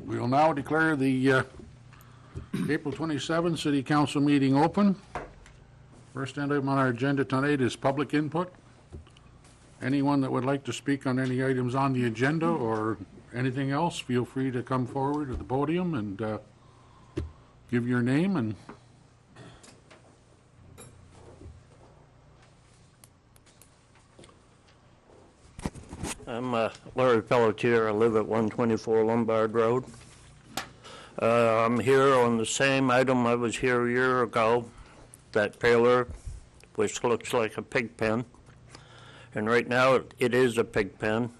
We will now declare the April 27th City Council meeting open. First item on our agenda tonight is public input. Anyone that would like to speak on any items on the agenda or anything else, feel free to come forward to the podium and give your name and I'm Larry Pelletier. I live at 124 Lombard Road. I'm here on the same item I was here a year ago, that trailer, which looks like a pig pen. And right now it is a pig pen.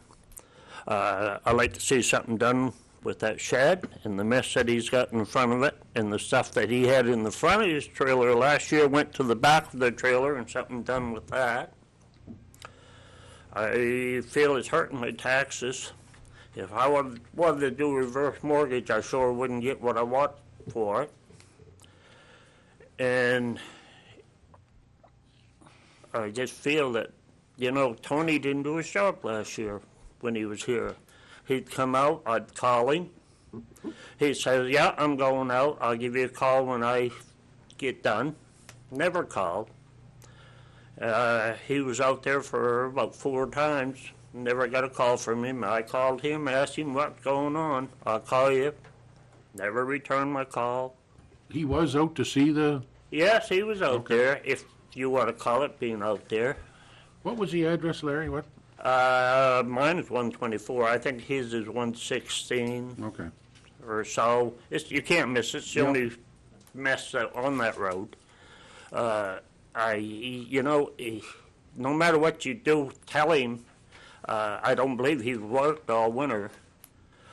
I'd like to see something done with that shed and the mess that he's got in front of it, and the stuff that he had in the front of his trailer last year went to the back of the trailer, and something done with that. I feel it's hurting my taxes. If I wanted to do reverse mortgage, I sure wouldn't get what I want for it. And I just feel that, you know, Tony didn't do his job last year when he was here. He'd come out, I'd call him. He says, yeah, I'm going out. I'll give you a call when I get done. Never called. He was out there for about 4 times. Never got a call from him. I called him, asked him what's going on. I'll call you. Never returned my call. he was out to see the, Yes, he was out there, if you want to call it being out there. what was the address, Larry? What? Mine is 124. I think his is 116 Okay. or so. You can't miss it. It's the Yep. only mess on that road. No matter what you do, tell him. I don't believe he's worked all winter,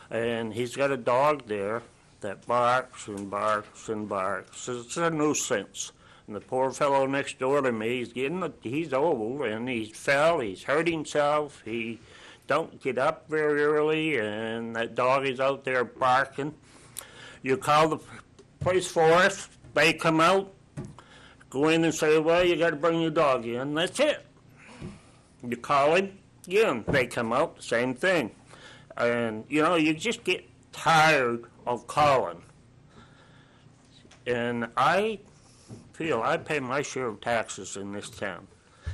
and he's got a dog there that barks and barks and barks. It's a nuisance. And the poor fellow next door to me, he's old, and he's hurt himself. He don't get up very early, and that dog is out there barking. You call the police force, they come out, go in and say, well, you got to bring your dog in. That's it. You call him, again, they come out, same thing. And, you just get tired of calling. And I feel I pay my share of taxes in this town.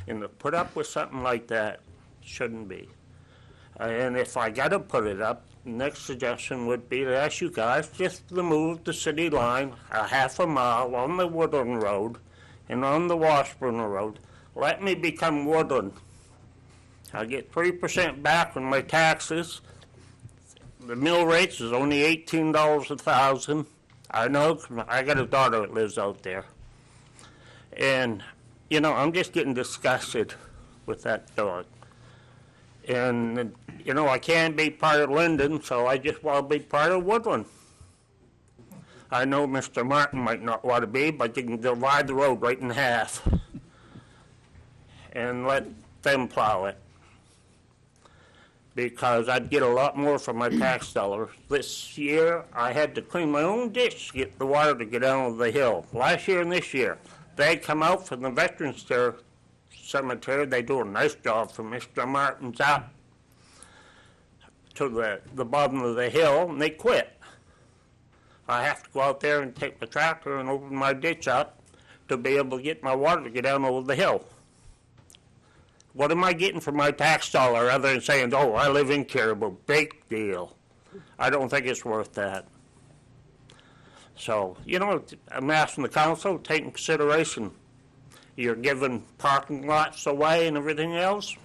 And to put up with something like that shouldn't be. And if I got to put it up, the next suggestion would be to ask you guys just to move the city line a half a mile on the Woodland Road and on the Washburn Road. Let me become Woodland. I get 3% back on my taxes. The mill rates is only $18 a thousand. I know, 'cause I got a daughter that lives out there. And, I'm just getting disgusted with that dog. And, I can't be part of Linden, so I just want to be part of Woodland. I know Mr. Martin might not want to be, but you can divide the road right in half and let them plow it. Because I'd get a lot more from my tax dollars. This year, I had to clean my own ditch to get the water to get down the hill. Last year and this year, they come out from the Veterans Cemetery. They do a nice job from Mr. Martin's up to the bottom of the hill, and they quit. I have to go out there and take the tractor and open my ditch up to be able to get my water to get down over the hill. What am I getting for my tax dollar other than saying, oh, I live in Caribou? Big deal. I don't think it's worth that. So, I'm asking the council to take in consideration. You're giving parking lots away and everything else.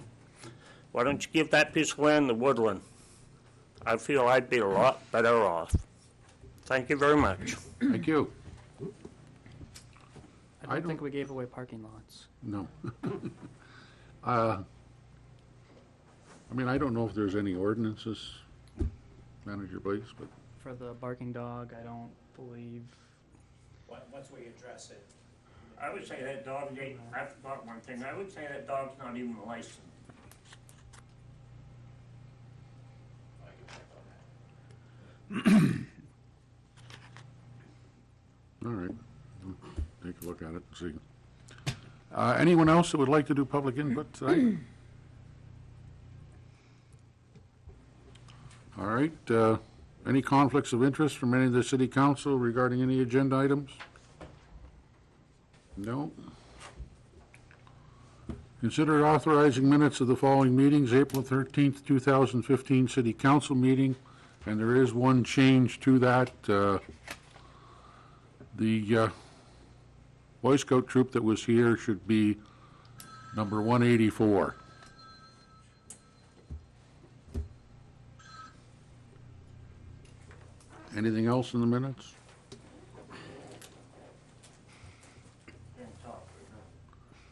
Why don't you give that piece of land to Woodland? I feel I'd be a lot better off. Thank you very much. Thank you. I don't think we gave away parking lots. No. I don't know if there's any ordinances, Manager Blaze, but For the barking dog, I don't believe. Once we address it. I would say that dog, I forgot one thing, I would say that dog's not even licensed. I can check on that. all right. We'll take a look at it and see. Anyone else that would like to do public input tonight? All right, any conflicts of interest from any of the city council regarding any agenda items? No? Consider authorizing minutes of the following meetings: April 13th, 2015 city council meeting, and there is one change to that. The Boy Scout troop that was here should be number 184. Anything else in the minutes?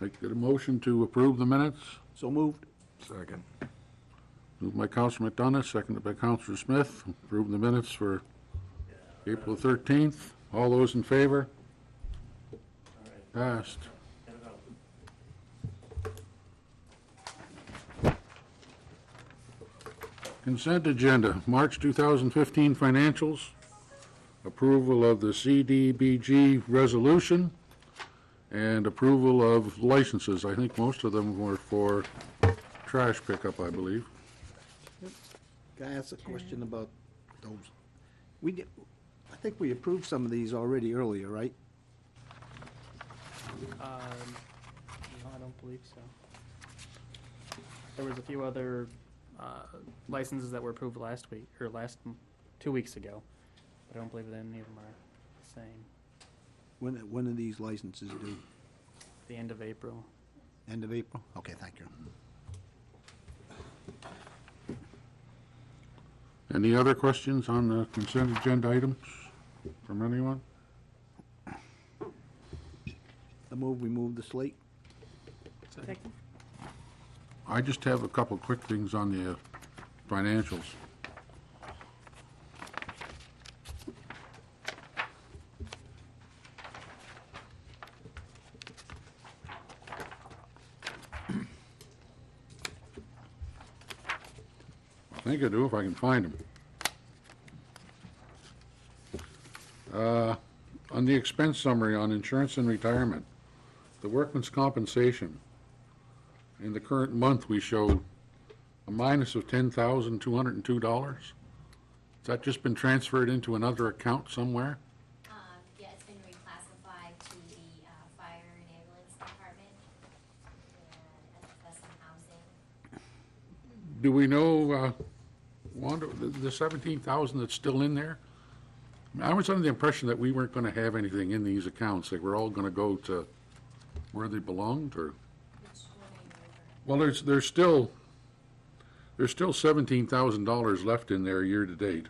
I get a motion to approve the minutes. So moved. Second. Moved by Councilor McDonough, seconded by Councilor Smith. Approve the minutes for April 13th. All those in favor? Passed. Consent agenda, March 2015 financials, approval of the CDBG resolution, and approval of licenses. I think most of them were for trash pickup, I believe. Can I ask a question about those? I think we approved some of these already earlier, right? No, I don't believe so. There was a few other licenses that were approved last week, or 2 weeks ago. But I don't believe that any of them are the same. When are these licenses due? The end of April. End of April? Okay, thank you. Any other questions on the consent agenda items from anyone? The move, we move the slate? I just have a couple quick things on the financials. I think I do if I can find them. On the expense summary on insurance and retirement, the workman's compensation, in the current month, we show a minus of $10,202. Has that just been transferred into another account somewhere? Yeah, it's been reclassified to the fire and ambulance department and SFS and housing. Do we know, Wanda, the 17,000 that's still in there? I was under the impression that we weren't going to have anything in these accounts. They were all going to go to where they belonged, or? Which one are you referring? Well, there's still $17,000 left in there year to date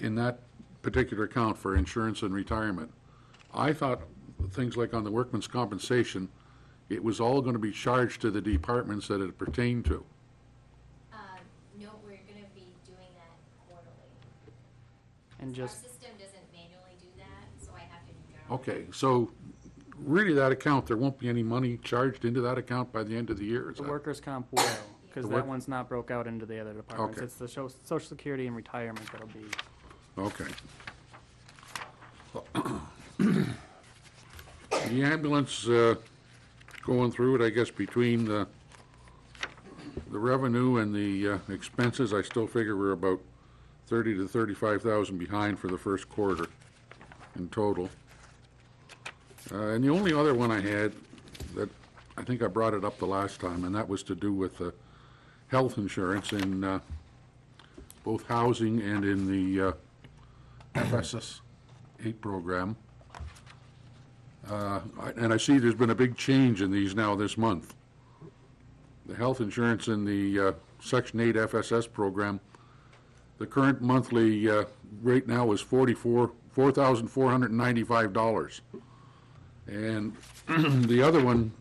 in that particular account for insurance and retirement. I thought things like on the workman's compensation, it was all going to be charged to the departments that it pertained to. No, we're gonna be doing that quarterly. And Our just, system doesn't manually do that, so I have to do general. Okay, so really that account, there won't be any money charged into that account by the end of the year, is the that? workers' comp will, because The that work- one's not broke out into the other departments. Okay. It's the Social Security and retirement that'll be. Okay. The ambulance, going through it, I guess, between the revenue and the expenses, I still figure we're about 30 to 35,000 behind for the first quarter in total. And the only other one I had that, I think I brought it up the last time, and that was to do with the health insurance in both housing and in the FSS 8 program. And I see there's been a big change in these now this month. The health insurance in the Section 8 FSS program, the current monthly rate now is $4,495. And the other one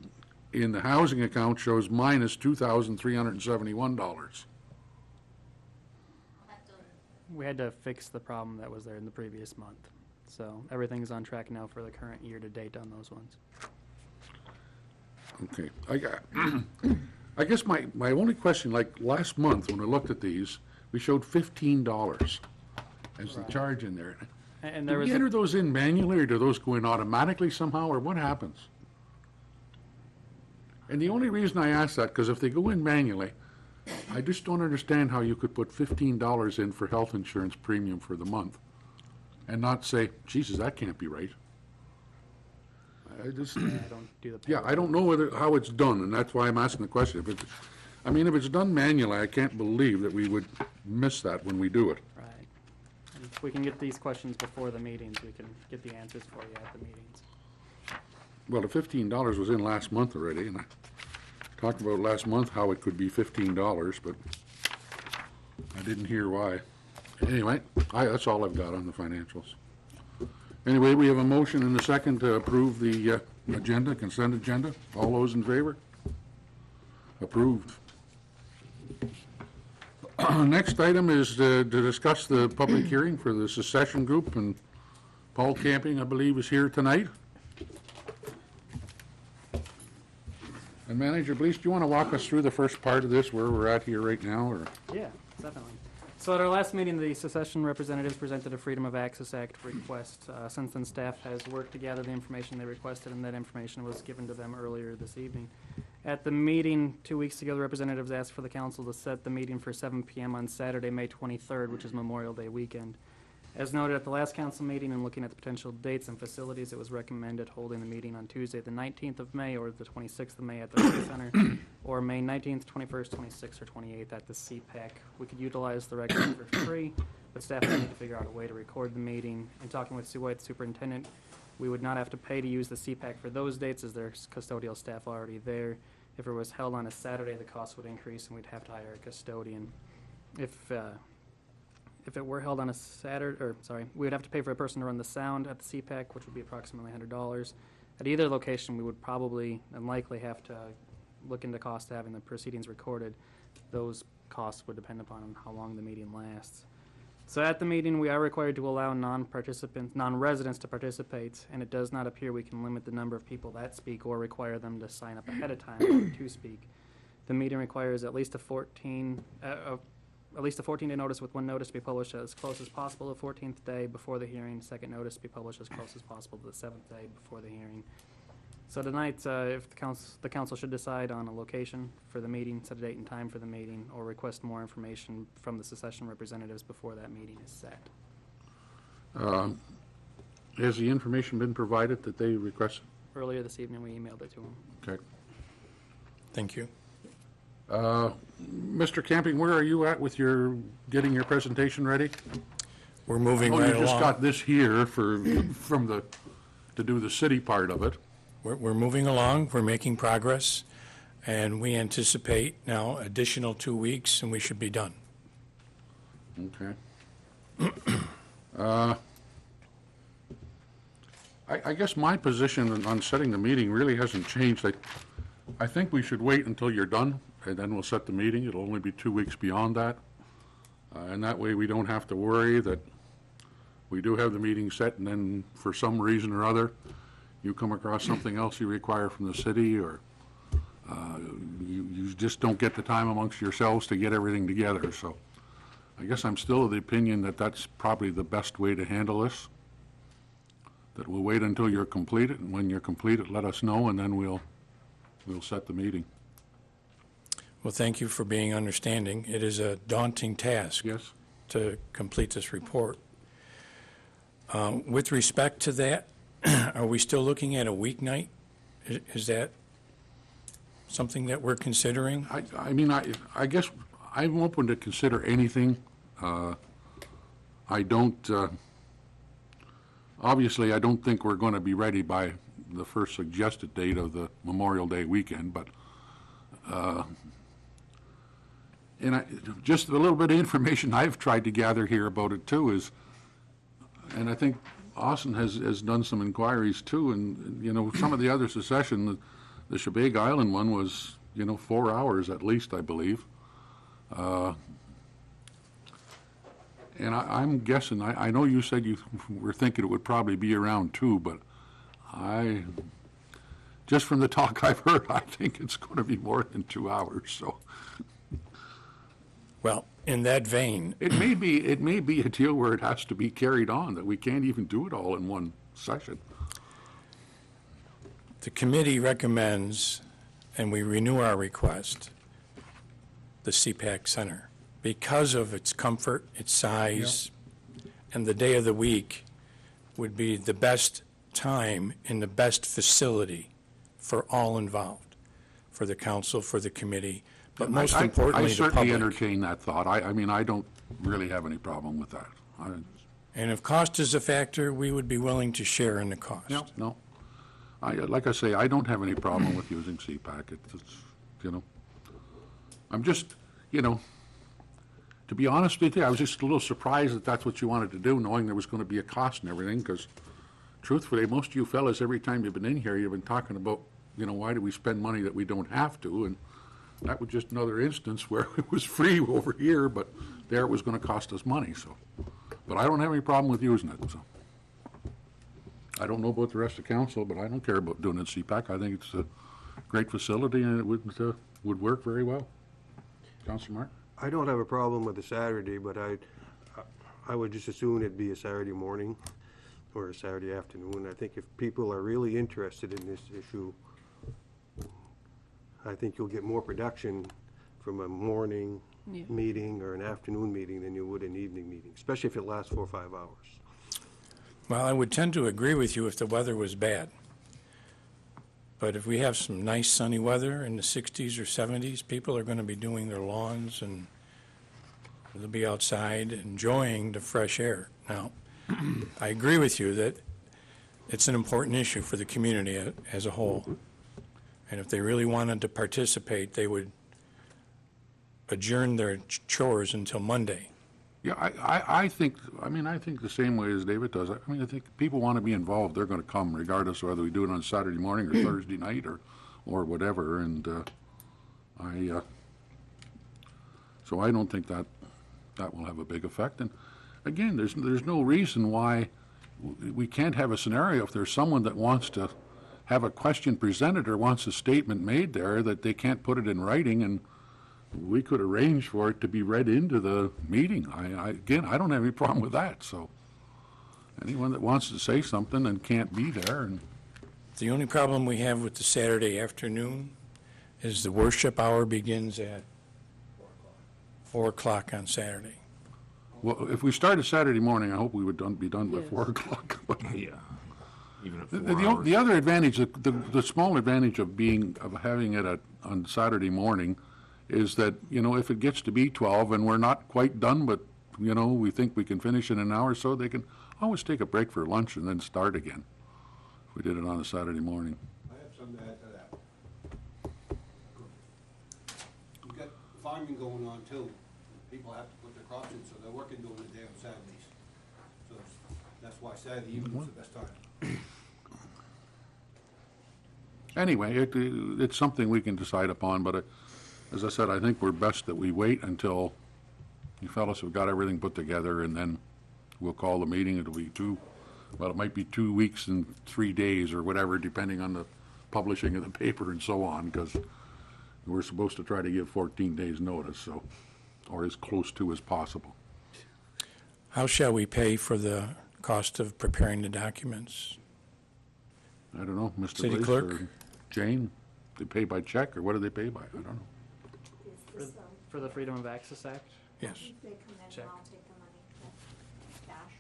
in the housing account shows minus $2,371. I'll have to, We had to fix the problem that was there in the previous month. So everything's on track now for the current year to date on those ones. Okay, I guess my only question, like last month when I looked at these, we showed $15 as the charge in there. And Do there we was, enter those in manually, or do those go in automatically somehow, or what happens? And the only reason I ask that, because if they go in manually, I just don't understand how you could put $15 in for health insurance premium for the month and not say, Jesus, that can't be right. I just, I don't do the. yeah, I don't know how it's done, and that's why I'm asking the question. If it's done manually, I can't believe that we would miss that when we do it. Right. And if we can get these questions before the meetings, we can get the answers for you at the meetings. Well, the $15 was in last month already, and I talked about last month how it could be $15, but I didn't hear why. Anyway, that's all I've got on the financials. Anyway, we have a motion and a second to approve the consent agenda. All those in favor? Approved. Next item is to discuss the public hearing for the Secession Group, and Paul Camping, I believe, is here tonight. And Manager Blease, do you want to walk us through the first part of this, where we're at here right now, or? Yeah, definitely. So at our last meeting, the Secession representatives presented a Freedom of Access Act request. Since then, staff has worked to gather the information they requested, and that information was given to them earlier this evening. At the meeting 2 weeks ago, the representatives asked for the council to set the meeting for 7 p.m. on Saturday, May 23rd, which is Memorial Day weekend. As noted at the last council meeting and looking at the potential dates and facilities, it was recommended holding the meeting on Tuesday, the 19th of May, or the 26th of May at the Rec Center, or May 19th, 21st, 26th, or 28th at the Cpac. We could utilize the rec center for free, but staff would need to figure out a way to record the meeting. In talking with Sue White, superintendent, we would not have to pay to use the Cpac for those dates, as there's custodial staff already there. If it was held on a Saturday, the cost would increase, and we'd have to hire a custodian. If it were held on a we would have to pay for a person to run the sound at the Cpac, which would be approximately $100. At either location, we would probably and likely have to look into cost of having the proceedings recorded. Those costs would depend upon how long the meeting lasts. So at the meeting, we are required to allow non-residents to participate, and it does not appear we can limit the number of people that speak or require them to sign up ahead of time to speak. The meeting requires at least a 14-day notice, with one notice to be published as close as possible the 14th day before the hearing, second notice to be published as close as possible to the 7th day before the hearing. So tonight, if the council should decide on a location for the meeting, set a date and time for the meeting, or request more information from the Secession representatives before that meeting is set. Has the information been provided that they requested? Earlier this evening, we emailed it to them. Okay. Thank you. Mr. Camping, where are you at with getting your presentation ready? We're moving Oh, right you along. just got this here to do the city part of it. We're moving along. We're making progress, and we anticipate now additional 2 weeks, and we should be done. Okay. I guess my position on setting the meeting really hasn't changed. I think we should wait until you're done, and then we'll set the meeting. It'll only be 2 weeks beyond that. And that way we don't have to worry that we do have the meeting set, and then for some reason or other, you come across something else you require from the city, or you just don't get the time amongst yourselves to get everything together. So I guess I'm still of the opinion that that's probably the best way to handle this, that we'll wait until you're completed, and when you're completed, let us know, and then we'll set the meeting. Well, thank you for being understanding. It is a daunting task Yes? to complete this report. With respect to that, are we still looking at a weeknight? Is that something that we're considering? I guess I'm open to consider anything. Obviously, I don't think we're going to be ready by the first suggested date of the Memorial Day weekend, but just a little bit of information I've tried to gather here about it too is, and I think Austin has done some inquiries too, and some of the other Secession, the Cpac Island one was 4 hours at least, I believe. And I'm guessing, I know you said you were thinking it would probably be around 2, but just from the talk I've heard, I think it's going to be more than 2 hours, so. Well, in that vein, It may be a deal where it has to be carried on, that we can't even do it all in one session. the committee recommends, and we renew our request, the Cpac Center because of its comfort, its size, and the day of the week would be the best time in the best facility for all involved, for the council, for the committee, but most importantly, I the certainly public. entertain that thought. I mean, I don't really have any problem with that. And if cost is a factor, we would be willing to share in the cost. No. Like I say, I don't have any problem with using Cpac. It's, I'm just, to be honest with you, I was just a little surprised that that's what you wanted to do, knowing there was going to be a cost and everything, because truthfully, most of you fellas, every time you've been in here, you've been talking about, why do we spend money that we don't have to? And that was just another instance where it was free over here, but there it was going to cost us money, so. But I don't have any problem with using it, so. I don't know about the rest of council, but I don't care about doing it at Cpac. I think it's a great facility, and it would work very well. Councilor Mark? I don't have a problem with a Saturday, but I would just assume it'd be a Saturday morning or a Saturday afternoon. I think if people are really interested in this issue, I think you'll get more production from a morning meeting or an afternoon meeting than you would an evening meeting, especially if it lasts 4 or 5 hours. Well, I would tend to agree with you if the weather was bad. But if we have some nice sunny weather in the 60s or 70s, people are going to be doing their lawns and they'll be outside enjoying the fresh air. Now, I agree with you that it's an important issue for the community as a whole. And if they really wanted to participate, they would adjourn their chores until Monday. Yeah, I think the same way as David does. I think people want to be involved. They're going to come regardless of whether we do it on Saturday morning or Thursday night or whatever. And so I don't think that will have a big effect. And again, there's no reason why we can't have a scenario if there's someone that wants to have a question presented or wants a statement made there that they can't put it in writing, and we could arrange for it to be read into the meeting. Again, I don't have any problem with that, so anyone that wants to say something and can't be there. And The only problem we have with the Saturday afternoon is the worship hour begins at 4 o'clock on Saturday. well, if we started Saturday morning, I hope we would be done by 4 o'clock. But Yeah. Even at 4 the hours. other advantage, the small advantage of having it on Saturday morning is that, if it gets to be 12 and we're not quite done, but, we think we can finish in an hour or so, they can always take a break for lunch and then start again, if we did it on a Saturday morning. I have something to add to that. You've got farming going on too. People have to put their crops in, so they're working during the day on Saturdays. So that's why Saturday evening is the best time. Anyway, it's something we can decide upon, but as I said, I think we're best that we wait until you fellas have got everything put together, and then we'll call the meeting. It'll be it might be 2 weeks and 3 days or whatever, depending on the publishing of the paper and so on, because we're supposed to try to give 14 days notice, or as close to as possible. How shall we pay for the cost of preparing the documents? I don't know, Mr. City Bliss clerk? or Jane, they pay by check, or what do they pay by? I don't know. For the Freedom of Access Act? Yes. They come in Check. and I'll take the money, cash.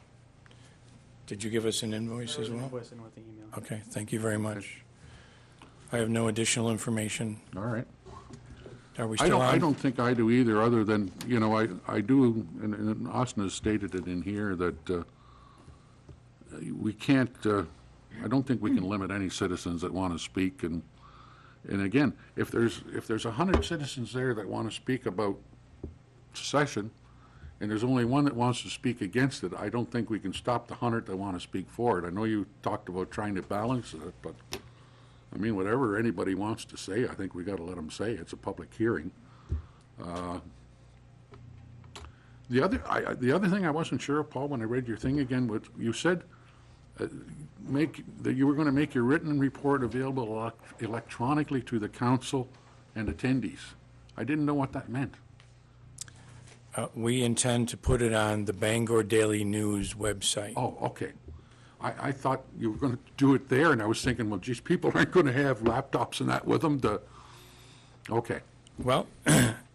Did you give us an invoice There as was an well? invoice in with the email. Okay, thank you very much. I have no additional information. All right. Are we I still on? don't think I do either, other than, I do, and Austin has stated it in here, that we can't, I don't think we can limit any citizens that want to speak, and again, if there's 100 citizens there that want to speak about secession, and there's only one that wants to speak against it, I don't think we can stop the 100 that want to speak for it. I know you talked about trying to balance it, but whatever anybody wants to say, I think we got to let them say. It's a public hearing. The other thing I wasn't sure of, Paul, when I read your thing again, was you said that you were going to make your written report available electronically to the council and attendees. I didn't know what that meant. We intend to put it on the Bangor Daily News website. Oh, okay. I thought you were going to do it there, and I was thinking, well, geez, people aren't going to have laptops and that with them to, okay. Well,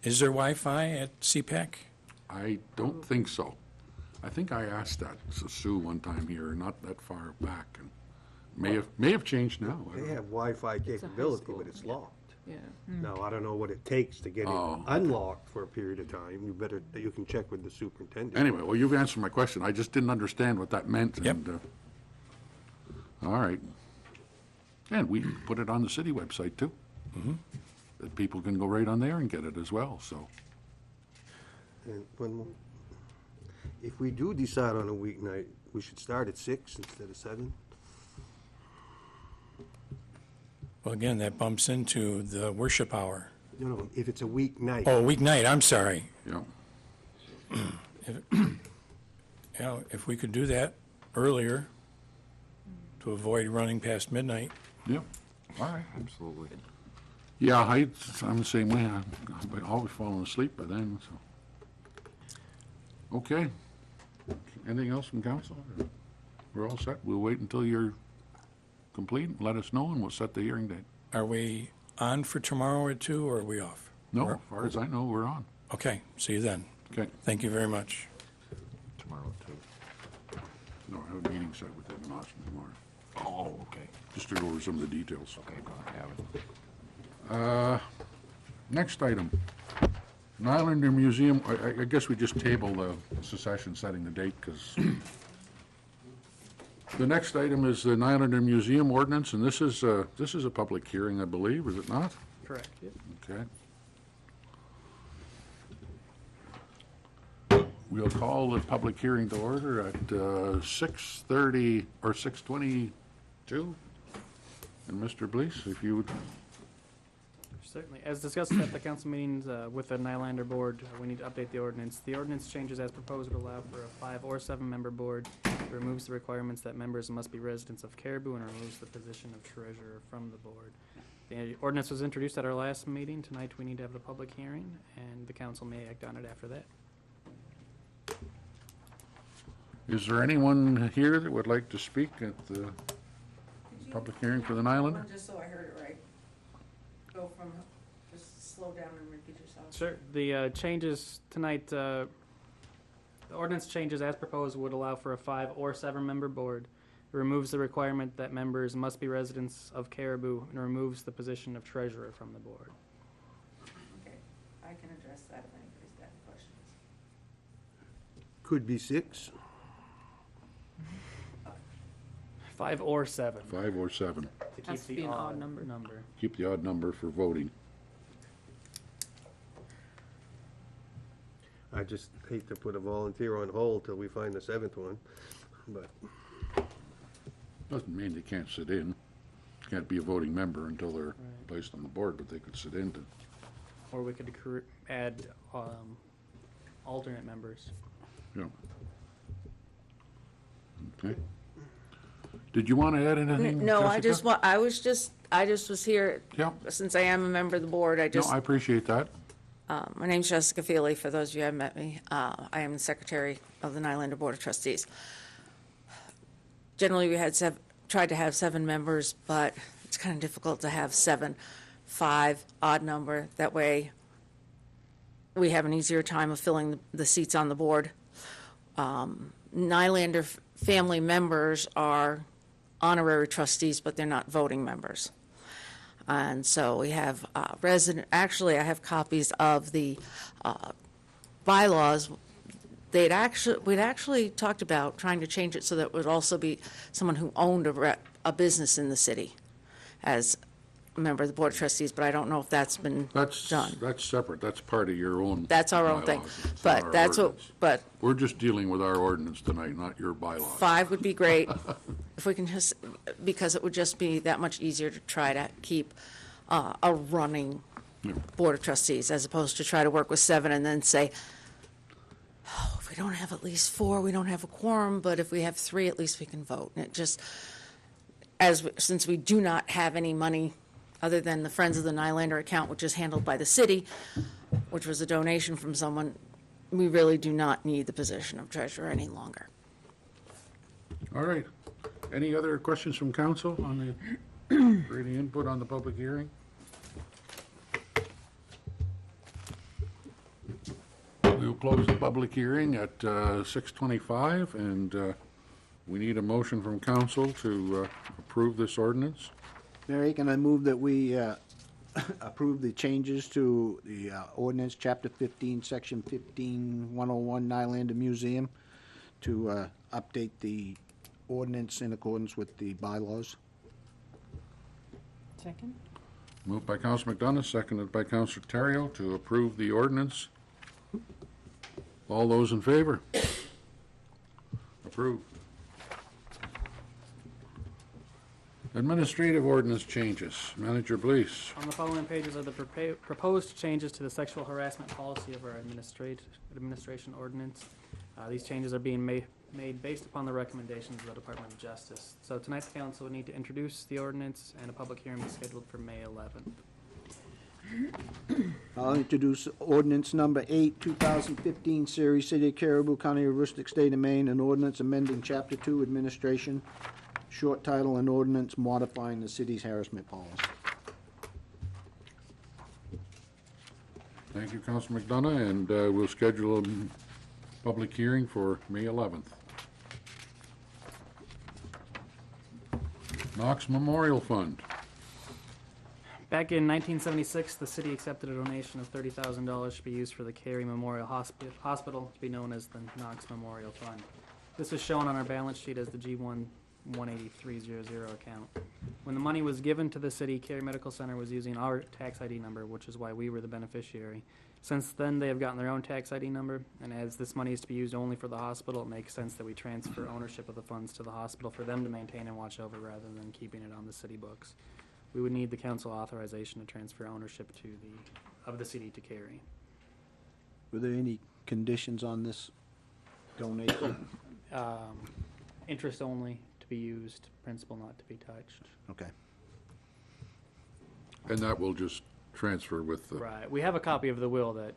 Is there Wi-Fi at Cpac? I don't think so. I think I asked that to Sue one time here, not that far back, and may have changed now. I They don't know. have Wi-Fi a high capability, school. but it's locked. Yeah. Now, I don't know what it takes to get it Oh. unlocked for a period of time. You can check with the superintendent. Anyway, well, you've answered my question. I just didn't understand what that meant. Yep. And, all right. And we put it on the city website, too. That people can go right on there and get it as well, so. And if we do decide on a weeknight, we should start at 6 instead of 7. Well, again, that bumps into the worship hour. No, if it's a weeknight. Oh, weeknight, I'm sorry. Yeah. If we could do that earlier to avoid running past midnight. Yep. All right. Absolutely. Yeah, I'm the same way. I've always fallen asleep by then, so. Okay. Anything else from council? We're all set. We'll wait until you're complete. Let us know, and we'll set the hearing date. Are we on for tomorrow at 2, or are we off? No, as far as I know, we're on. Okay, see you then. Okay. Thank you very much. Tomorrow, too. No, I have a meeting set with Evan Austin tomorrow, Oh, okay. just to go over some of the details. Okay, go ahead, have it. Next item. Nylander Museum, I guess we just table the secession setting the date, because the next item is the Nylander Museum Ordinance, and this is a public hearing, I believe, is it not? Correct, yep. Okay. We'll call the public hearing to order at 6:30 or 6:22. And Mr. Blease, if you would, Certainly. As discussed at the council meetings with the Nylander board, we need to update the ordinance. The ordinance changes as proposed would allow for a 5 or 7-member board. It removes the requirements that members must be residents of Caribou and removes the position of treasurer from the board. The ordinance was introduced at our last meeting. Tonight, we need to have the public hearing, and the council may act on it after that. is there anyone here that would like to speak at the public hearing for the Nylander? Just so I heard it right. Go from, just slow down and repeat yourself. Sure. The changes tonight, the ordinance changes as proposed would allow for a 5 or 7-member board. It removes the requirement that members must be residents of Caribou and removes the position of treasurer from the board. Okay, I can address that if anybody's got questions. Could be 6. 5 or 7. 5 or 7. To keep Has to the be an odd number. Keep the odd number for voting. I just hate to put a volunteer on hold till we find the 7th one, but Doesn't mean they can't sit in. Can't be a voting member until they're placed on the board, but they could sit in to, Or we could add alternate members. you know. Okay. Did you want to add anything, No, I Jessica? I just was here, Yeah. since I am a member of the board, No, I appreciate that. my name's Jessica Feely, for those of you who haven't met me. I am the secretary of the Nylander Board of Trustees. Generally, we had tried to have 7 members, but it's kind of difficult to have 7, 5, odd number. That way, we have an easier time of filling the seats on the board. Nylander family members are honorary trustees, but they're not voting members. And so we have actually, I have copies of the bylaws. We'd actually talked about trying to change it so that it would also be someone who owned a business in the city as a member of the Board of Trustees, but I don't know if that's been done. That's separate. That's part of your own. That's our own thing. bylaws. It's not our But that's what, ordinance. but We're just dealing with our ordinance tonight, not your bylaws. 5 would be great, if we can just, because it would just be that much easier to try to keep a running Yeah. Board of Trustees, as opposed to try to work with 7 and then say, oh, if we don't have at least 4, we don't have a quorum, but if we have 3, at least we can vote. And it just, since we do not have any money other than the Friends of the Nylander account, which is handled by the city, which was a donation from someone, we really do not need the position of treasurer any longer. All right. Any other questions from council on the, or any input on the public hearing? We will close the public hearing at 6:25, and we need a motion from council to approve this ordinance. Mary, can I move that we approve the changes to the ordinance, Chapter 15, Section 15101, Nylander Museum, to update the ordinance in accordance with the bylaws? Second? Moved by Council McDonough, seconded by Council Terrio to approve the ordinance. All those in favor? Approved. Administrative ordinance changes. Manager, please. On the following pages are the proposed changes to the sexual harassment policy of our administration ordinance. These changes are being made based upon the recommendations of the Department of Justice. So tonight's council would need to introduce the ordinance, and a public hearing is scheduled for May 11th. I'll introduce ordinance number 8, 2015, series, City of Caribou, County of Aroostook, State of Maine, an ordinance amending Chapter 2, Administration, short title, and ordinance modifying the city's harassment policy. Thank you, Council McDonough, and we'll schedule a public hearing for May 11th. Knox Memorial Fund. Back in 1976, the city accepted a donation of $30,000 to be used for the Cary Memorial Hospital, to be known as the Knox Memorial Fund. This is shown on our balance sheet as the G1 18300 account. When the money was given to the city, Cary Medical Center was using our tax ID number, which is why we were the beneficiary. Since then, they have gotten their own tax ID number, and as this money is to be used only for the hospital, it makes sense that we transfer ownership of the funds to the hospital for them to maintain and watch over rather than keeping it on the city books. We would need the council authorization to transfer ownership of the city to Cary. Were there any conditions on this donation? Interest only to be used, principal not to be touched. Okay. And that will just transfer with the... Right. We have a copy of the will that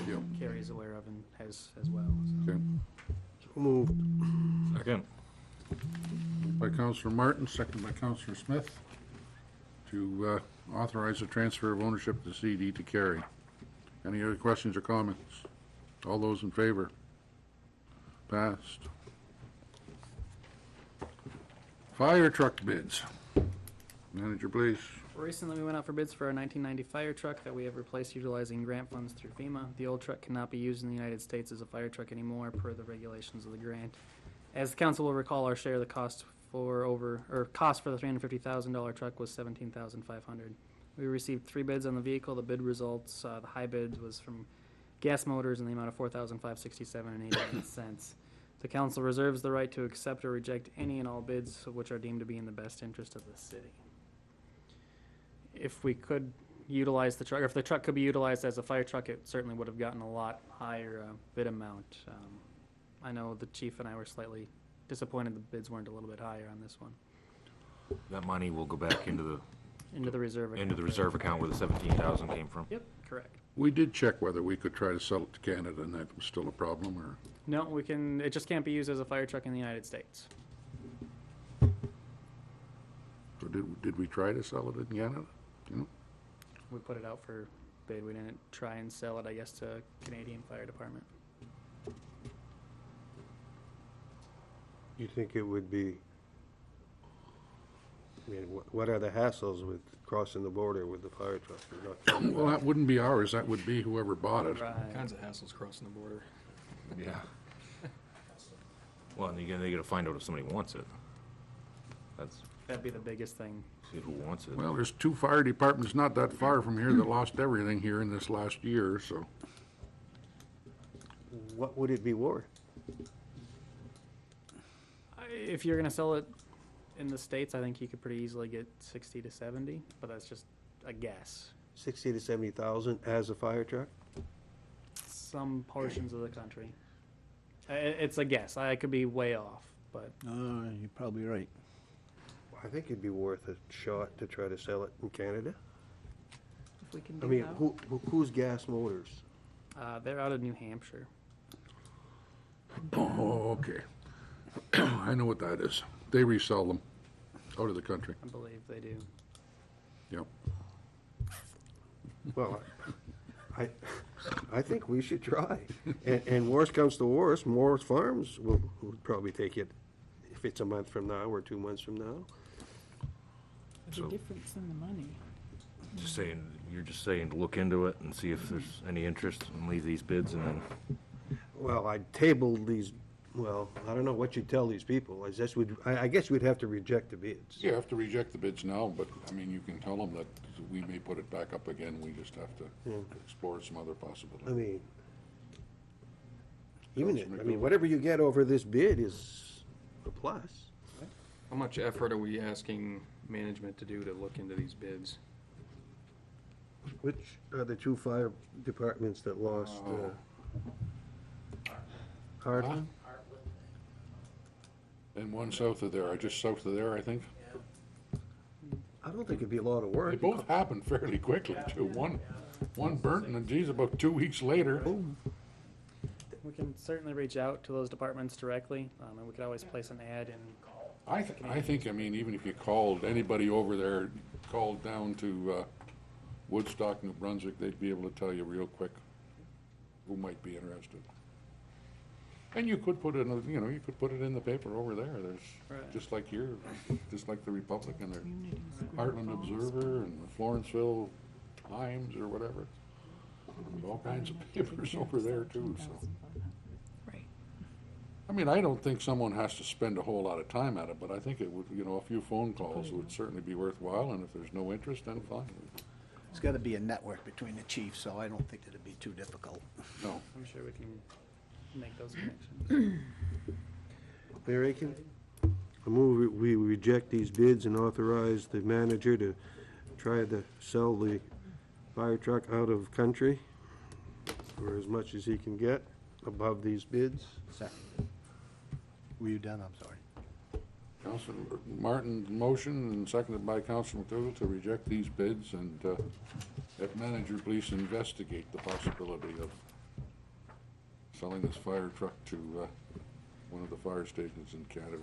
Yep. Cary is aware of and has as well. So. Okay. So moved. Second. By Councilor Martin, seconded by Councilor Smith, to authorize the transfer of ownership of the CD to Cary. Any other questions or comments? All those in favor? Passed. Fire truck bids. Manager, please. Recently, we went out for bids for our 1990 fire truck that we have replaced utilizing grant funds through FEMA. The old truck cannot be used in the United States as a fire truck anymore per the regulations of the grant. As the council will recall, our share of the cost for the $350,000 truck was $17,500. We received 3 bids on the vehicle. The bid results, the high bid was from Gas Motors in the amount of $4,567.88. The council reserves the right to accept or reject any and all bids which are deemed to be in the best interest of the city. If we could utilize the truck, or if the truck could be utilized as a fire truck, it certainly would have gotten a lot higher bid amount. I know the chief and I were slightly disappointed the bids weren't a little bit higher on this one. That money will go back into the Reserve account. into the reserve account where the 17,000 came from. Yep, correct. We did check whether we could try to sell it to Canada, and that was still a problem, or... No, we can. It just can't be used as a fire truck in the United States. So did we try to sell it in Canada? You know? We put it out for bid. We didn't try and sell it, I guess, to Canadian Fire Department. You think it would be, I mean, what are the hassles with crossing the border with the fire truck? You're not- Well, that wouldn't be ours. That would be whoever bought it. Right. Kinds of hassles crossing the border. Yeah. Well, and they gotta find out if somebody wants it. That's, That'd be the biggest thing. see who wants it. Well, there's 2 fire departments not that far from here that lost everything here in this last year, so... What would it be worth? If you're gonna sell it in the States, I think you could pretty easily get 60 to 70, but that's just a guess. 60 to 70,000 as a fire truck? Some portions of the country. It's a guess. I could be way off, but You're probably right. I think it'd be worth a shot to try to sell it in Canada. if we can I do mean, that. who's Gas Motors? They're out of New Hampshire. Oh, okay. I know what that is. They resell them out of the country. I believe they do. Yep. Well, I think we should try. And worst comes to worst, Morris Farms will probably take it if it's a month from now or 2 months from now. So- difference in the money. Just saying, you're just saying to look into it and see if there's any interest and leave these bids and then, Well, I tabled these, well, I don't know what you tell these people. I guess we'd have to reject the bids. You have to reject the bids now, but, I mean, you can tell them that we may put it back up again, we just have to explore some other I possibilities. mean, whatever you get over this bid is a plus. How much effort are we asking management to do to look into these bids? Which are the 2 fire departments that lost, Hardman? And one south of there, just south of there, I think. I don't think it'd be a lot of work. They both happened fairly quickly, too. One burnt, and geez, about 2 weeks later. We can certainly reach out to those departments directly, and we could always place an ad in. I think, I mean, even if you called anybody over there, called down to Woodstock, New Brunswick, they'd be able to tell you real quick who might be interested. And you could put it in, you could put it in the paper over there. There's, Right. just like the Republican, there's Heartland Observer and the Florenceville Times or whatever. All kinds of papers over there too, so. Right. I mean, I don't think someone has to spend a whole lot of time at it, but I think it would, a few phone calls would certainly be worthwhile, and if there's no interest, then fine. It's got to be a network between the chiefs, so I don't think it'd be too difficult. No. I'm sure we can make those connections. Mayor Aiken, I move we reject these bids and authorize the manager to try to sell the fire truck out of country for as much as he can get above these bids. Second. Were you done? I'm sorry. Councilor Martin's motion and seconded by Councilor McDougall to reject these bids and have manager please investigate the possibility of selling this fire truck to one of the fire stations in Canada.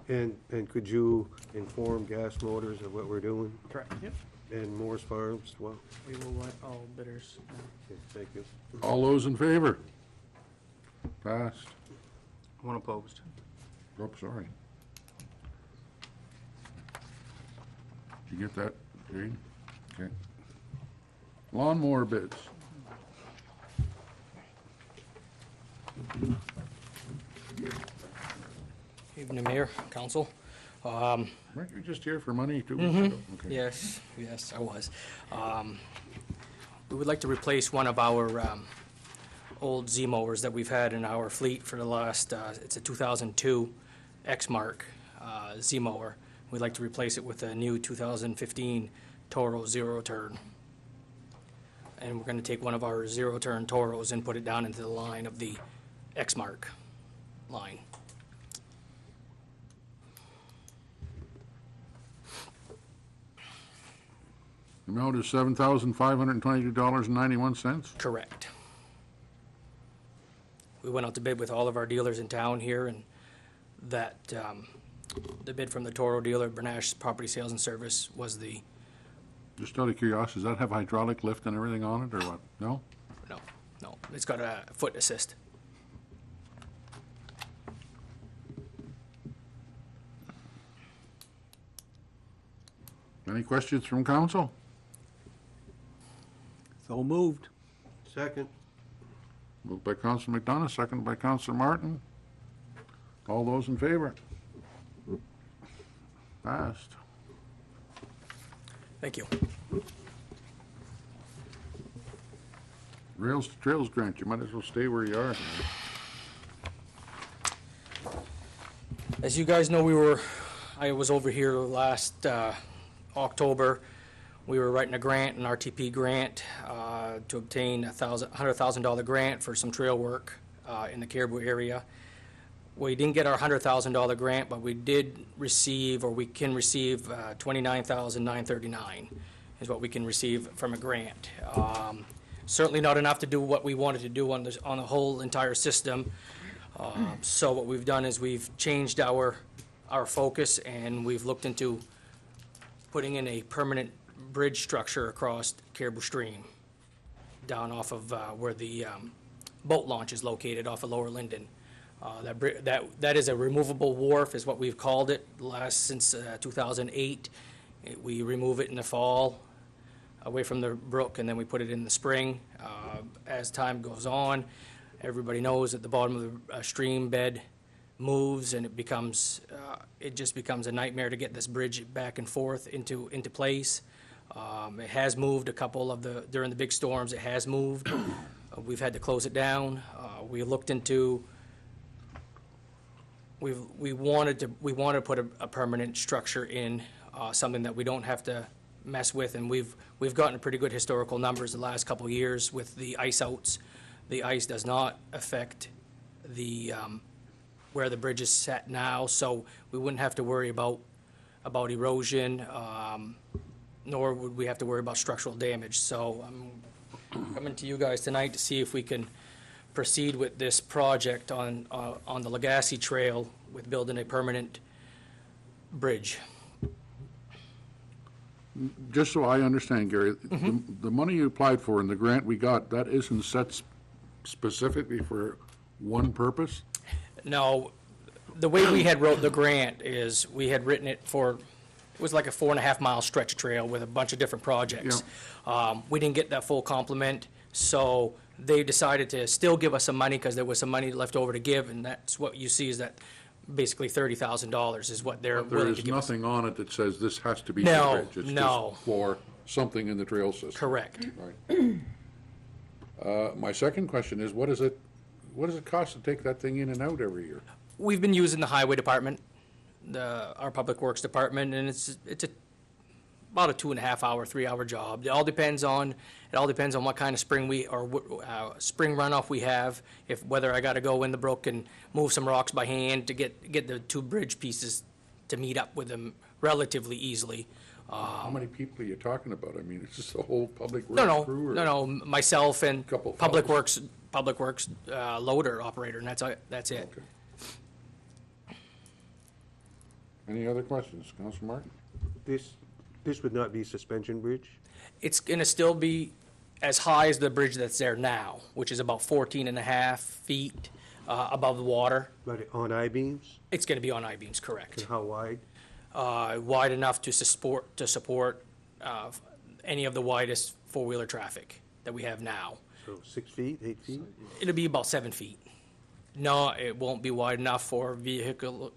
And could you inform Gas Motors of what we're doing Correct, yep. and Morris Farms as well? We will let all bidders know. Okay, thank you. All those in favor? Passed. One opposed. Oh, sorry. Did you get that, Jane? Okay. Lawnmower bids. Evening, Mayor, Council. Weren't you just here for money 2 weeks ago? Okay. Yes, I was. We would like to replace one of our old Z mowers that we've had in our fleet for the last, it's a 2002 X-Mark Z mower. We'd like to replace it with a new 2015 Toro Zero Turn. And we're going to take one of our Zero Turn Toros and put it down into the line of the X-Mark line. The amount is $7,522.91. Correct. We went out to bid with all of our dealers in town here, and that, the bid from the Toro dealer, Bernash Property Sales and Service, was the, Just out of curiosity, does that have hydraulic lift and everything on it, or what? No? no, it's got a foot assist. Any questions from council? So moved. Second. Moved by Councilor McDonough, seconded by Councilor Martin. All those in favor? Passed. Thank you. Rails to Trails grant, you might as well stay where you are. As you guys know, I was over here last October. We were writing a grant, an RTP grant, to obtain a $100,000 grant for some trail work in the Caribou area. We didn't get our $100,000 grant, but we did receive, or we can receive, $29,939 is what we can receive from a grant. Certainly not enough to do what we wanted to do on the whole entire system. So what we've done is we've changed our focus, and we've looked into putting in a permanent bridge structure across Caribou Stream, down off of where the boat launch is located off of Lower Linden. That is a removable wharf, is what we've called it, since 2008. We remove it in the fall, away from the brook, and then we put it in the spring. As time goes on, everybody knows that the bottom of the stream bed moves, and it just becomes a nightmare to get this bridge back and forth into place. It has moved during the big storms, it has moved. We've had to close it down. We looked into, we wanted to put a permanent structure in, something that we don't have to mess with, and we've gotten pretty good historical numbers the last couple of years with the ice outs. The ice does not affect the where the bridge is set now, so we wouldn't have to worry about erosion, nor would we have to worry about structural damage. So I'm coming to you guys tonight to see if we can proceed with this project on the Legacy Trail with building a permanent bridge. Just so I understand, Gary, the money you applied for and the grant we got, that isn't set specifically for one purpose? No, the way we had wrote the grant is we had written it for, it was like a 4.5 mile stretch of trail with a bunch of different projects. We didn't get that full complement, so they decided to still give us some money because there was some money left over to give, and that's what you see is that basically $30,000 is what they're willing to give us. There is nothing on it that says this has to be No, the bridge. It's no. just for something in the trail system. Correct. Right. My second question is, what does it cost to take that thing in and out every year? We've been using the highway department, our public works department, and it's about a 2.5 hour, 3 hour job. It all depends on what kind of spring spring runoff we have. Whether I got to go in the brook and move some rocks by hand to get the two bridge pieces to meet up with them relatively easily. How many people are you talking about? I mean, it's just the whole public works crew? No, myself and Couple public fellows? works loader operator, and that's it. Okay. Any other questions? Councilor Martin? This would not be suspension bridge? It's gonna still be as high as the bridge that's there now, which is about 14.5 feet above the water. But on I-beams? It's gonna be on I-beams, correct. And how wide? Wide enough to support any of the widest four-wheeler traffic that we have now. So 6 feet, 8 feet? It'll be about 7 feet. No, it won't be wide enough for vehicular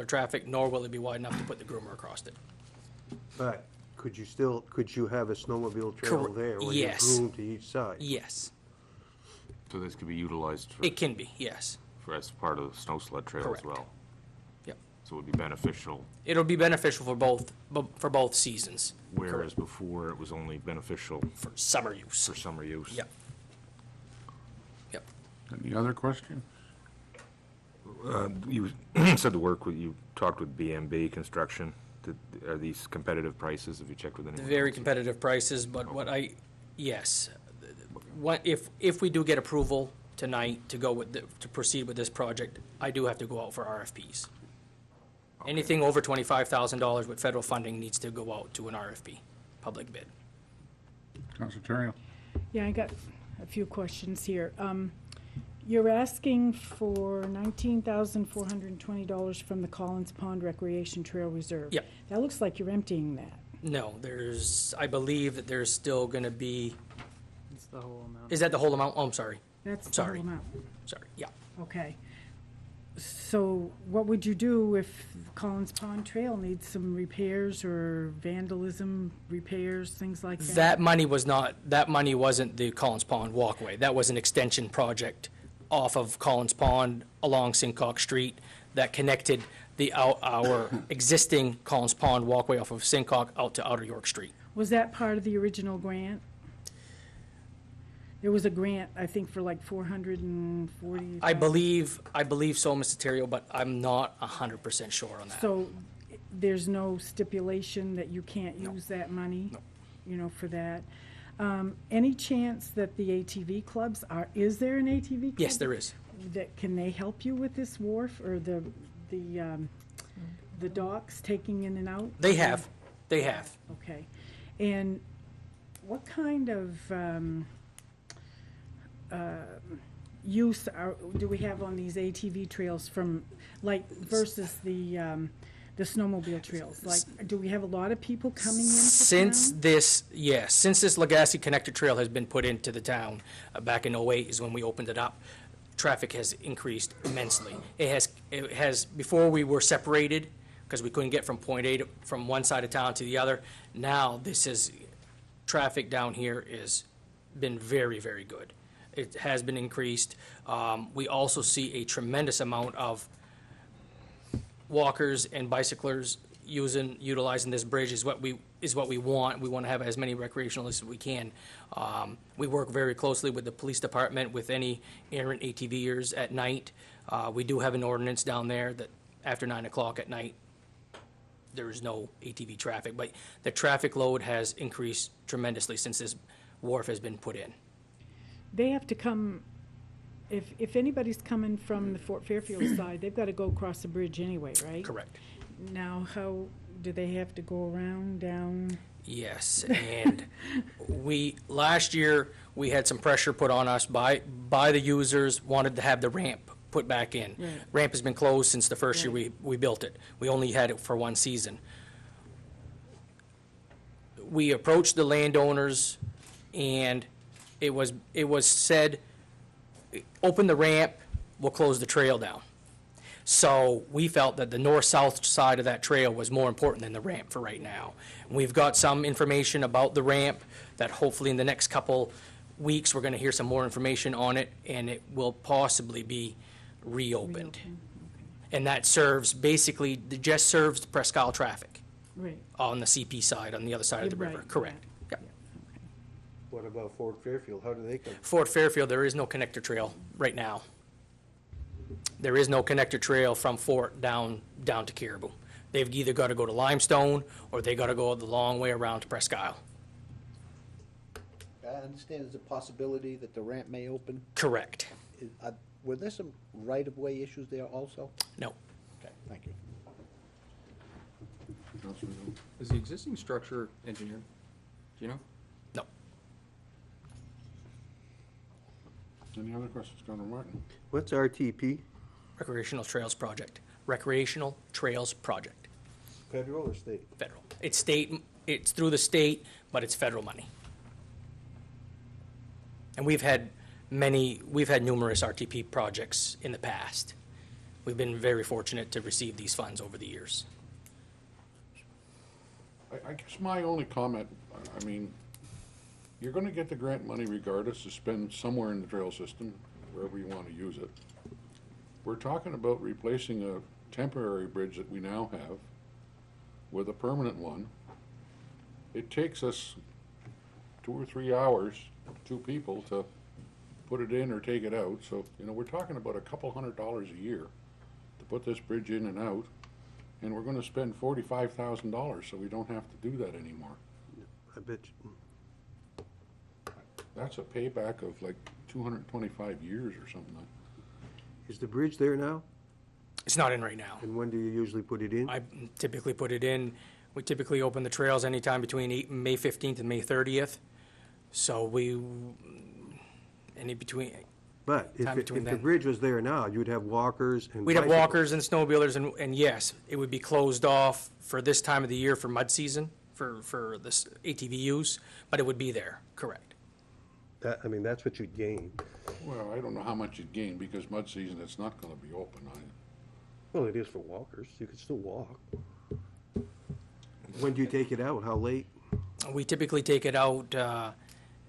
traffic, nor will it be wide enough to put the groomer across it. But could you have a snowmobile trail there with a Yes. groom to each side? Yes, So this could be utilized it can be, yes. as part of the snow sled trail Correct. as well. Yep. So it would be beneficial, It'll be beneficial for both seasons. whereas before it was only beneficial For summer use. for summer use. Yep. Yep. Any other questions? You said you talked with BMB Construction. Are these competitive prices? Have you checked with anyone? Very else? competitive prices, but yes. If we do get approval tonight to proceed with this project, I do have to go out for RFPs. Anything over $25,000 with federal funding needs to go out to an RFP, public bid. Councilor Terrio? Yeah, I got a few questions here. You're asking for $19,420 from the Collins Pond Recreation Trail Reserve. Yep. That looks like you're emptying that. No, I believe that there's still going to be, It's the whole amount. is that the whole amount? Oh, I'm sorry. That's the Sorry. whole amount. Sorry, yeah. Okay. So what would you do if Collins Pond Trail needs some repairs or vandalism repairs, things like that? That money wasn't the Collins Pond walkway. That was an extension project off of Collins Pond along Sincock Street that connected our existing Collins Pond walkway off of Sincock out to Outer York Street. Was that part of the original grant? There was a grant, I think, for like $440,000. I believe so, Mr. Terrio, but I'm not 100% sure on that. So there's no stipulation that you can't use that money? No. You know, for that? Any chance that the ATV clubs is there an ATV club? Yes, there is. Can they help you with this wharf or the docks taking in and out? They have. Okay. And what kind of use do we have on these ATV trails from, like, versus the snowmobile trails? Like, do we have a lot of people coming into Since town? this, yes, since this Legacy Connector Trail has been put into the town, back in '08 is when we opened it up, traffic has increased immensely. It has, before we were separated, because we couldn't get from point A to, from one side of town to the other. Now, traffic down here has been very, very good. It has been increased. We also see a tremendous amount of walkers and bicyclers utilizing this bridge is what we want. We want to have as many recreationalists as we can. We work very closely with the police department with any errant ATVers at night. We do have an ordinance down there that after 9 o'clock at night, there is no ATV traffic, but the traffic load has increased tremendously since this wharf has been put in. They have to come, if anybody's coming from the Fort Fairfield side, they've got to go across the bridge anyway, right? Correct. Now, how, do they have to go around, down? Yes, and last year, we had some pressure put on us by the users, wanted to have the ramp put back in. Right. Ramp has been closed since the first year we built it. We only had it for one season. We approached the landowners, and it was said, open the ramp, we'll close the trail down. So we felt that the north-south side of that trail was more important than the ramp for right now. We've got some information about the ramp that hopefully in the next couple weeks, we're going to hear some more information on it, and it will possibly be reopened. And that just serves Presque Isle traffic Right. on the CP side, on the other side of the Right, river. Correct. Yep. What about Fort Fairfield? How do they come? Fort Fairfield, there is no connector trail right now. There is no connector trail from Fort down to Caribou. They've either got to go to Limestone, or they got to go the long way around to Presque Isle. I understand there's a possibility that the ramp may open. Correct. Were there some right-of-way issues there also? No. Okay, thank you. Councilor Hill. Is the existing structure engineered? Do you know? No. Any other questions, Councilor Martin? What's RTP? Recreational Trails Project. Recreational Trails Project. Federal or state? Federal. It's through the state, but it's federal money. And we've had numerous RTP projects in the past. We've been very fortunate to receive these funds over the years. I guess my only comment, I mean, you're gonna get the grant money regardless to spend somewhere in the trail system, wherever you want to use it. We're talking about replacing a temporary bridge that we now have with a permanent one. It takes us 2 or 3 hours, 2 people, to put it in or take it out. So, we're talking about a couple $100 a year to put this bridge in and out, and we're gonna spend $45,000, so we don't have to do that anymore. I bet you. That's a payback of like 225 years or something like. Is the bridge there now? It's not in right now. And when do you usually put it in? I typically put it in, we typically open the trails anytime between May 15th and May 30th. So But if the then. bridge was there now, you'd have walkers and We'd have bicycles. walkers and snowmobilers, and yes, it would be closed off for this time of the year for mud season, for this ATV use, but it would be there, correct. That's what you'd gain. Well, I don't know how much you'd gain, because mud season, it's not gonna be open. Well, it is for walkers. You can still walk. When do you take it out? How late? We typically take it out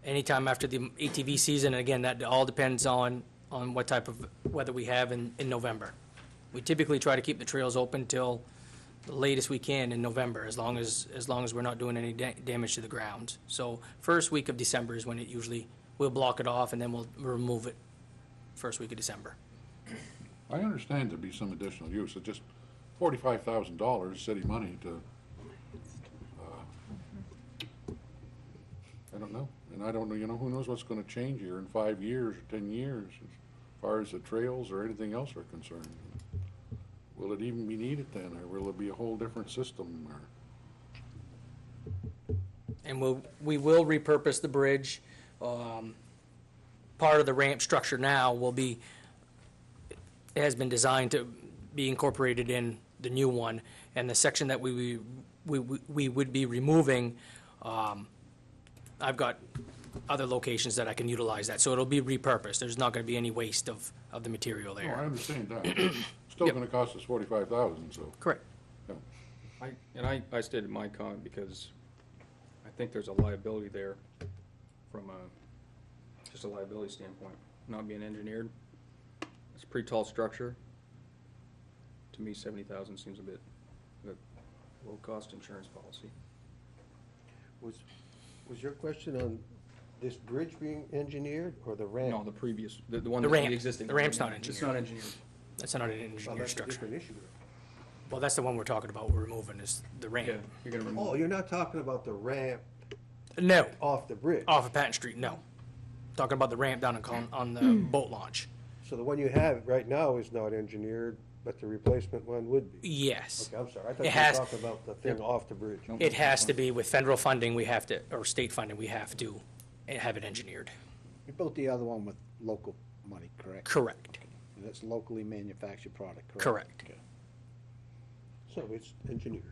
anytime after the ATV season, and again, that all depends on what type of weather we have in November. We typically try to keep the trails open till the latest we can in November, as long as we're not doing any damage to the ground. So first week of December is when it usually, we'll block it off, and then we'll remove it first week of December. I understand there'd be some additional use, it's just $45,000 city money to, I don't know. And I don't know, who knows what's gonna change here in 5 years or 10 years, as far as the trails or anything else are concerned. Will it even be needed then, or will it be a whole different system, or? And we will repurpose the bridge. Part of the ramp structure now will be, it has been designed to be incorporated in the new one. And the section that we would be removing, I've got other locations that I can utilize that. So it'll be repurposed. There's not going to be any waste of the material No, there. I understand that. Still Yep. gonna cost us $45,000, so. Correct. yeah. I stated my comment because I think there's a liability there from just a liability standpoint, not being engineered. It's a pretty tall structure. To me, 70,000 seems a bit low-cost insurance policy. Was your question on this bridge being engineered or the ramp? No, the previous, the one The that's ramp. the existing. The ramp's not It's engineered. not engineered. That's not an Well, engineered that's a structure. different issue. Well, that's the one we're talking about, we're removing, is the ramp. Yeah, you're gonna remove. Oh, you're not talking about the ramp No, off the bridge? off of Patton Street, no. Talking about the ramp down on the boat launch. So the one you have right now is not engineered, but the replacement one would be? Yes. Okay, I'm sorry. I thought It you has- were talking about the thing off the bridge. It has to be with federal funding, we have to, or state funding, we have to have it engineered. You built the other one with local money, correct? Correct, That's locally manufactured product, correct? correct. Okay. So it's engineered.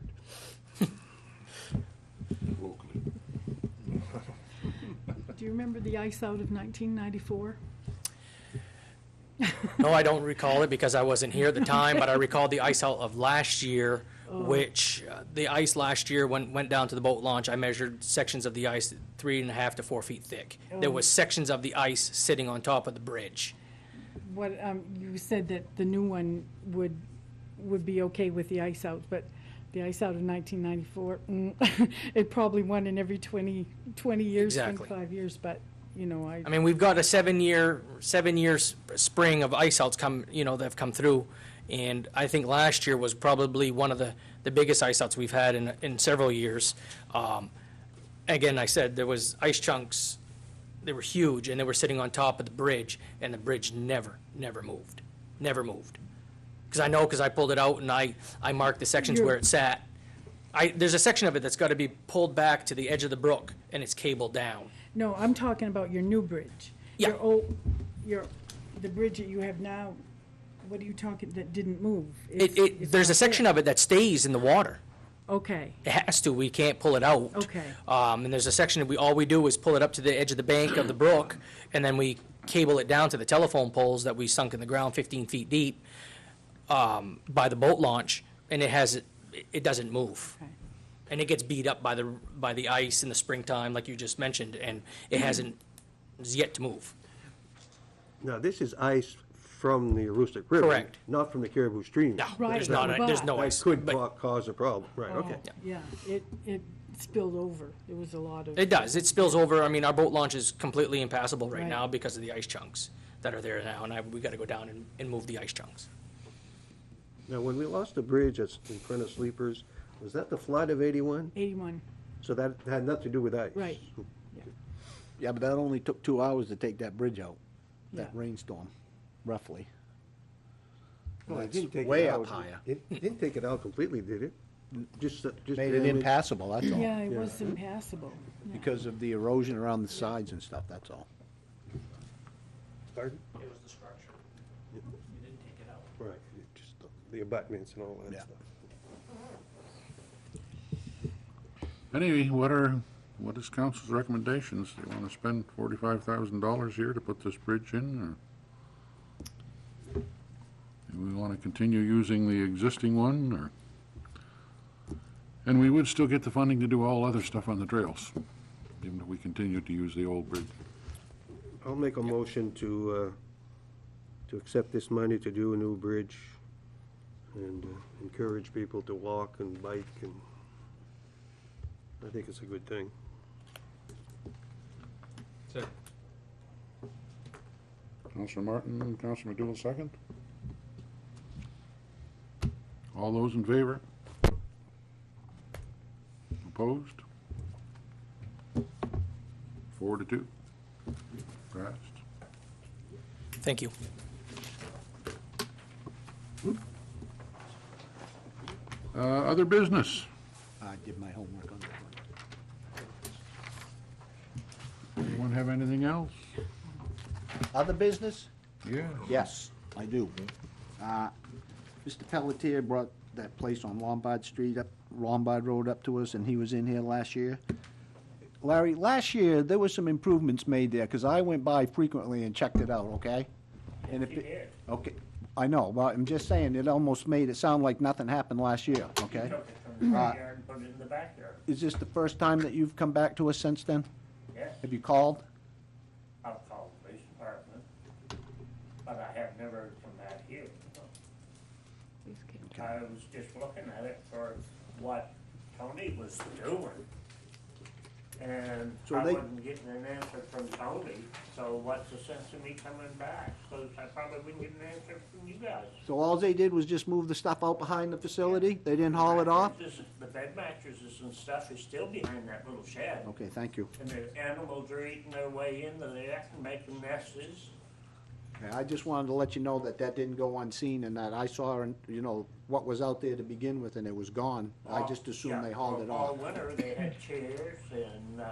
Locally. Do you remember the ice out of 1994? No, I don't recall it because I wasn't here at the time, but I recall the ice out of last year, which, the ice last year went down to the boat launch. I measured sections of the ice 3.5 to 4 feet thick. There was sections of the ice sitting on top of the bridge. What, you said that the new one would be okay with the ice out, but the ice out of 1994, it probably one in every 20 years, Exactly. 25 years, but, you know, I mean, we've got a 7-year spring of ice outs that have come through. And I think last year was probably one of the biggest ice outs we've had in several years. Again, I said there was ice chunks, they were huge, and they were sitting on top of the bridge, and the bridge never moved. Because I pulled it out and I marked the sections where it sat. There's a section of it that's got to be pulled back to the edge of the brook, and it's cabled down. No, I'm talking about your new bridge. Yeah. The bridge that you have now, what are you talking, that didn't move? There's a section of it that stays in the water. Okay, It has to, we can't pull it out. okay. And there's a section that all we do is pull it up to the edge of the bank of the brook, and then we cable it down to the telephone poles that we sunk in the ground 15 feet deep by the boat launch, and it doesn't move. Okay. And it gets beat up by the ice in the springtime, like you just mentioned, and it is yet to move. Now, this is ice from the Aroostook River. Correct. Not from the Caribou Stream. No, Right, there's no but- ice. That could but cause a problem, right, okay. Yeah, it spilled over. There was a lot of. It does, it spills over. I mean, our boat launch is completely impassable right Right. now because of the ice chunks that are there now, and we got to go down and move the ice chunks. Now, when we lost the bridge that's in front of Sleepers, was that the flood of 81? 81, So that had nothing to do with ice? right. Yeah, but that only took 2 hours to take that bridge out, that Yeah. rainstorm, roughly. Well, it That's didn't take it way out. up higher. It didn't take it out completely, did it? Just Made it damage? impassable, that's all. Yeah, it was impassable. Yeah. Because of the erosion around the sides and stuff, that's all. Pardon? It was the structure. You didn't take it out. Right, just the abutments and all that Yeah. stuff. Anyway, what is council's recommendations? Do you want to spend $45,000 here to put this bridge in, or do we want to continue using the existing one, or? And we would still get the funding to do all other stuff on the trails, even if we continue to use the old bridge. I'll make a motion to accept this money to do a new bridge and encourage people to walk and bike, and I think it's a good thing. Second. Councilor Martin, Councilor McDougal, second. All those in favor? Opposed? 4-2. Passed. Thank you. Other business? I did my homework on that one. have anything else? Other business? Yeah. Yes, I do. Mr. Pelletier brought that place on Lombard Road up to us, and he was in here last year. Larry, last year, there was some improvements made there, because I went by frequently and checked it out, okay? And if You it, did. okay, I know, but I'm just saying, it almost made it sound like nothing happened last year, okay? Took it from the front yard and put it in the backyard. Is this the first time that you've come back to us since then? Yes, Have you called? I'll call the police department, but I have never come back here. I was just looking at it for what Tony was doing. And So I they- wasn't getting an answer from Tony, so what's the sense of me coming back? Because I probably wouldn't get an answer from you guys. So all they did was just move the stuff out behind the facility? They didn't haul it off? The bed mattresses and stuff is still behind that little shed. Okay, thank you. And the animals are eating their way into there and making messes. Okay, I just wanted to let you know that that didn't go unseen, and that I saw, you know, what was out there to begin with, and it was gone. I just assumed they hauled it All off. winter, they had chairs, and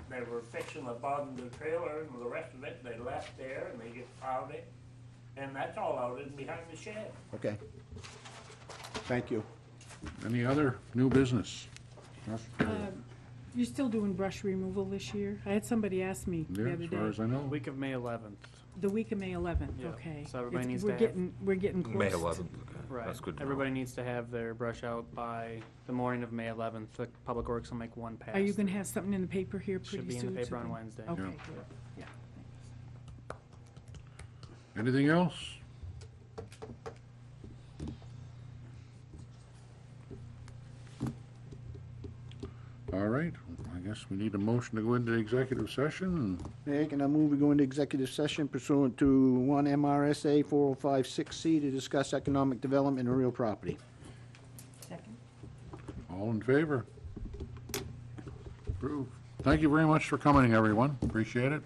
they were fixing the bottom of the trailer, and the rest of it, they left there, and they just piled it. And that's all out in behind the shed. Okay. Thank you. Any other new business? You're still doing brush removal this year? I had somebody ask me Yeah, the other as far as day. I know. Week of May 11th. The week of May 11th, Yeah, okay. so everybody It's- needs we're to have- getting We're getting close. May to- 11th, okay. Right. That's good to know. Everybody needs to have their brush out by the morning of May 11th. The Public Works will make one pass. Are you gonna have something in the paper here pretty soon? Should be in the paper so on then- Wednesday. Okay, Yeah. good, yeah. Anything else? All right, I guess we need a motion to go into executive session. Mayor, can I move we go into executive session pursuant to 1 MRSA 4056C to discuss economic development and real property? Second. All in favor? Approved. Thank you very much for coming, everyone. Appreciate it.